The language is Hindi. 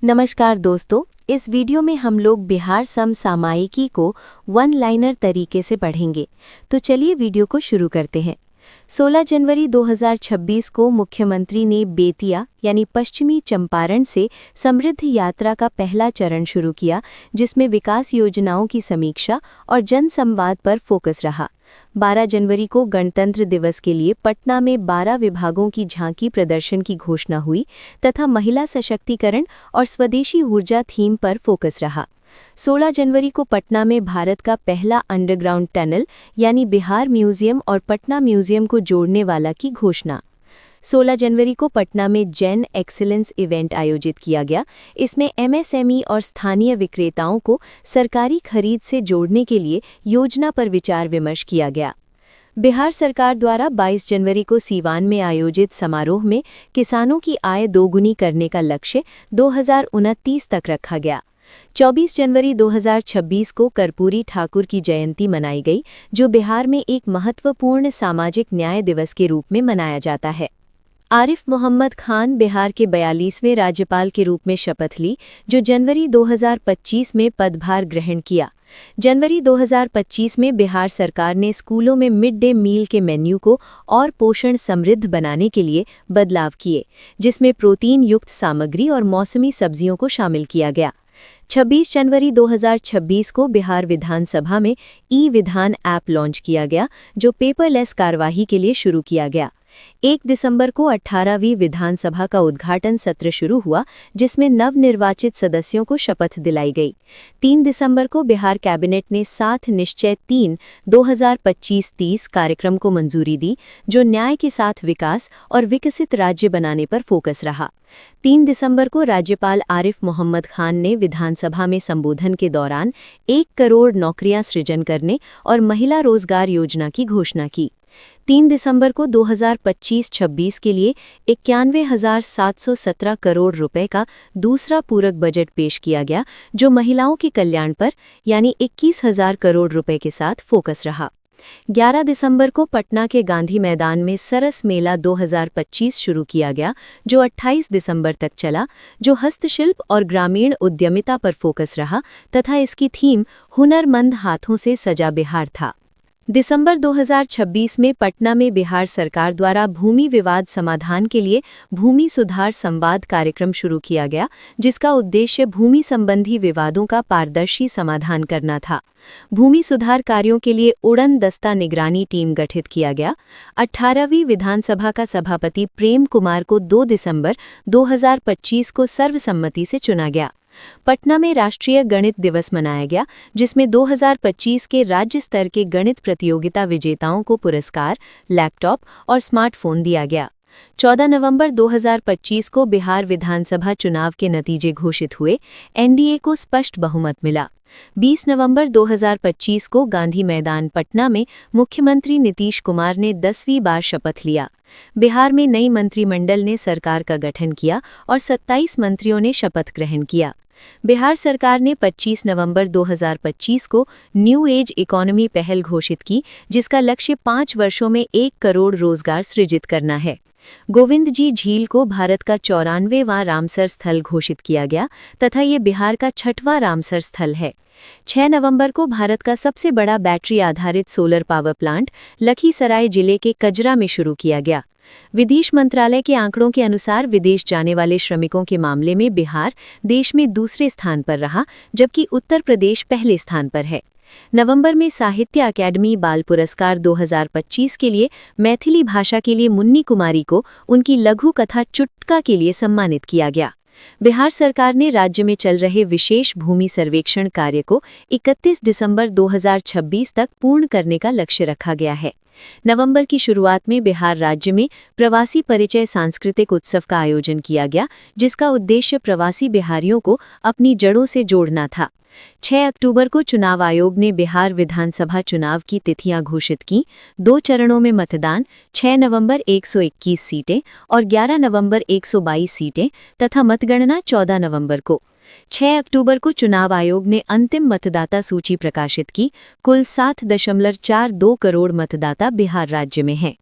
नमस्कार दोस्तों, इस वीडियो में हम लोग बिहार समसामयिकी को वन लाइनर तरीके से पढ़ेंगे। तो चलिए वीडियो को शुरू करते हैं। 16 जनवरी 2026 को मुख्यमंत्री ने बेतिया यानी पश्चिमी चंपारण से समृद्ध यात्रा का पहला चरण शुरू किया, जिसमें विकास योजनाओं की समीक्षा और जनसंवाद पर फोकस रहा। 12 जनवरी को गणतंत्र दिवस के लिए पटना में 12 विभागों की झांकी प्रदर्शन की घोषणा हुई तथा महिला सशक्तिकरण और स्वदेशी ऊर्जा थीम पर फोकस रहा। 16 जनवरी को पटना में भारत का पहला अंडरग्राउंड टनल यानी बिहार म्यूजियम और पटना म्यूजियम को जोड़ने वाला की घोषणा। 16 जनवरी को पटना में जेन एक्सीलेंस इवेंट आयोजित किया गया। इसमें एमएसएमई और स्थानीय विक्रेताओं को सरकारी खरीद से जोड़ने के लिए योजना पर विचार विमर्श किया गया। बिहार सरकार द्वारा 22 जनवरी को सीवान में आयोजित समारोह में किसानों की आय दोगुनी करने का लक्ष्य 2029 तक रखा गया। 24 जनवरी 2026 को कर्पूरी ठाकुर की जयंती मनाई गई, जो बिहार में एक महत्वपूर्ण सामाजिक न्याय दिवस के रूप में मनाया जाता है। आरिफ मोहम्मद खान बिहार के 42वें राज्यपाल के रूप में शपथ ली, जो जनवरी 2025 में पदभार ग्रहण किया। जनवरी 2025 में बिहार सरकार ने स्कूलों में मिड डे मील के मेन्यू को और पोषण समृद्ध बनाने के लिए बदलाव किए, जिसमें प्रोटीन युक्त सामग्री और मौसमी सब्जियों को शामिल किया गया। 26 जनवरी 2026 को बिहार विधानसभा में ई-विधान ऐप लॉन्च किया गया, जो पेपरलेस कार्यवाही के लिए शुरू किया गया। 1 दिसंबर को 18वीं विधानसभा का उद्घाटन सत्र शुरू हुआ, जिसमें नवनिर्वाचित सदस्यों को शपथ दिलाई गई। 3 दिसंबर को बिहार कैबिनेट ने 7 निश्चय 3 2025-30 कार्यक्रम को मंजूरी दी, जो न्याय के साथ विकास और विकसित राज्य बनाने पर फोकस रहा। 3 दिसंबर को राज्यपाल आरिफ मोहम्मद खान ने विधानसभा में संबोधन के दौरान 1 करोड़ नौकरियां सृजन करने और महिला रोजगार योजना की घोषणा की। 3 दिसंबर को 2025-26 के लिए 91,717 करोड़ रुपए का दूसरा पूरक बजट पेश किया गया, जो महिलाओं के कल्याण पर यानी 21,000 करोड़ रुपए के साथ फोकस रहा। 11 दिसंबर को पटना के गांधी मैदान में सरस मेला 2025 शुरू किया गया, जो 28 दिसंबर तक चला, जो हस्तशिल्प और ग्रामीण उद्यमिता पर फोकस रहा तथा इसकी थीम हुनरमंद हाथों से सजा बिहार था। दिसंबर 2026 में पटना में बिहार सरकार द्वारा भूमि विवाद समाधान के लिए भूमि सुधार संवाद कार्यक्रम शुरू किया गया, जिसका उद्देश्य भूमि संबंधी विवादों का पारदर्शी समाधान करना था। भूमि सुधार कार्यों के लिए उड़न दस्ता निगरानी टीम गठित किया गया। 18वीं विधानसभा का सभापति प्रेम कुमार को 2 दिसंबर 2025 को सर्वसम्मति से चुना गया। पटना में राष्ट्रीय गणित दिवस मनाया गया, जिसमें 2025 के राज्य स्तर के गणित प्रतियोगिता विजेताओं को पुरस्कार, लैपटॉप और स्मार्टफोन दिया गया। 14 नवंबर 2025 को बिहार विधानसभा चुनाव के नतीजे घोषित हुए। एनडीए को स्पष्ट बहुमत मिला। 20 नवंबर 2025 को गांधी मैदान पटना में मुख्यमंत्री नीतीश कुमार ने 10वीं बार शपथ लिया। बिहार में नई मंत्रिमंडल ने सरकार का गठन किया और 27 मंत्रियों ने शपथ ग्रहण किया। बिहार सरकार ने 25 नवंबर 2025 को न्यू एज इकोनॉमी पहल घोषित की, जिसका लक्ष्य 5 वर्षों में 1 करोड़ रोजगार सृजित करना है। गोविंद जी झील को भारत का 94वां रामसर स्थल घोषित किया गया तथा ये बिहार का 6वां रामसर स्थल है। 6 नवंबर को भारत का सबसे बड़ा बैटरी आधारित सोलर पावर प्लांट लखीसराय जिले के कजरा में शुरू किया गया। विदेश मंत्रालय के आंकड़ों के अनुसार विदेश जाने वाले श्रमिकों के मामले में बिहार देश में दूसरे स्थान पर रहा, जबकि उत्तर प्रदेश पहले स्थान पर है। नवंबर में साहित्य अकादमी बाल पुरस्कार 2025 के लिए मैथिली भाषा के लिए मुन्नी कुमारी को उनकी लघु कथा चुटका के लिए सम्मानित किया गया। बिहार सरकार ने राज्य में चल रहे विशेष भूमि सर्वेक्षण कार्य को 31 दिसंबर 2026 तक पूर्ण करने का लक्ष्य रखा गया है। नवंबर की शुरुआत में बिहार राज्य में प्रवासी परिचय सांस्कृतिक उत्सव का आयोजन किया गया, जिसका उद्देश्य प्रवासी बिहारियों को अपनी जड़ों से जोड़ना था। 6 अक्टूबर को चुनाव आयोग ने बिहार विधानसभा चुनाव की तिथियां घोषित की। 2 चरणों में मतदान 6 नवंबर 121 सीटें और 11 नवंबर 122 सीटें तथा मतगणना 14 नवंबर को। 6 अक्टूबर को चुनाव आयोग ने अंतिम मतदाता सूची प्रकाशित की। कुल 7.42 करोड़ मतदाता बिहार राज्य में हैं।